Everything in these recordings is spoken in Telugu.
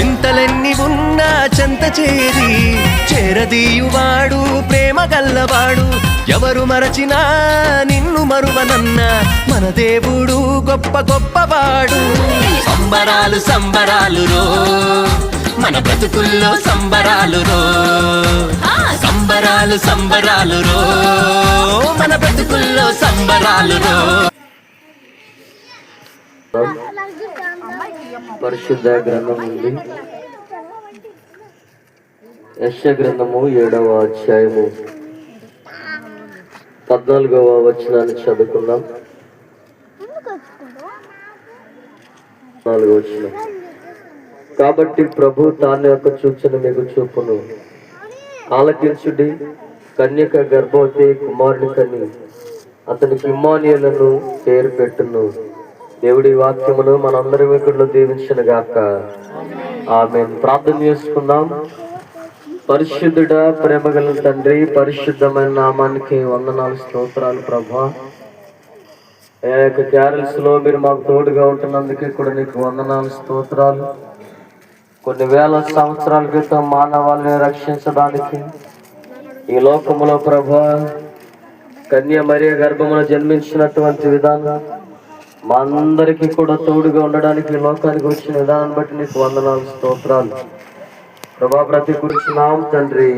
చింతలెన్ని ఉన్నా చెంత చేరదీయువాడు ప్రేమ గల్లవాడు. ఎవరు మరచినా నిన్ను మరువనన్న మన దేవుడు గొప్ప గొప్పవాడు. సంబరాలు సంబరాలు రో మన బ్రతుకుల్లో సంబరాలు రో, సంబరాలు సంబరాలు రో మన బ్రతుకుల్లో సంబరాలు రో. పరిశుద్ధ గ్రంథం నుండి యెషయా గ్రంథము 7వ అధ్యాయము 14వ వచనాన్ని చదువుకుందాం. 4వ వచనం. కాబట్టి ప్రభు తాను యొక్క సూచన మీకు చూపును, ఆలకించుడి, కన్యక గర్భవతి కుమారుని కని అతనికి ఇమ్మానుయేలును పేరు పెట్టును. దేవుడి వాక్యమును మనందరి వెనుకల్లో దీవించును గాక. ఆమేన్. ప్రార్థన చేసుకుందాం. పరిశుద్ధుడా, ప్రేమగల తండ్రి, పరిశుద్ధమైన నామానికి వందనాలు, స్తోత్రాలు ప్రభా. ఈ యొక్క క్యారల్స్ లో మీరు మాకు తోడుగా ఉంటున్నందుకే కూడా నీకు వందనాలు, స్తోత్రాలు. కొన్ని వేల సంవత్సరాల క్రితం మానవాళిని రక్షించడానికి ఈ లోకములో ప్రభా కన్య మరియ గర్భమున జన్మించినటువంటి విధానం, మా అందరికీ కూడా తోడుగా ఉండడానికి ఈ లోకానికి వచ్చిన విధానాన్ని బట్టి నీకు వందనాలు, స్తోత్రాలు ప్రభా. ప్రతి గురించి నామ తండ్రి.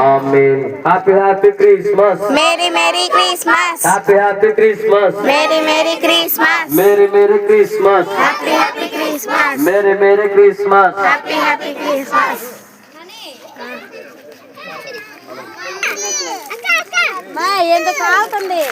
Amen. Happy happy Christmas. Merry merry Christmas. Happy happy Christmas. Merry merry Christmas. Merry merry Christmas. Happy happy Christmas. Merry merry Christmas. Happy happy Christmas. మా ఎంత కావుతుంది.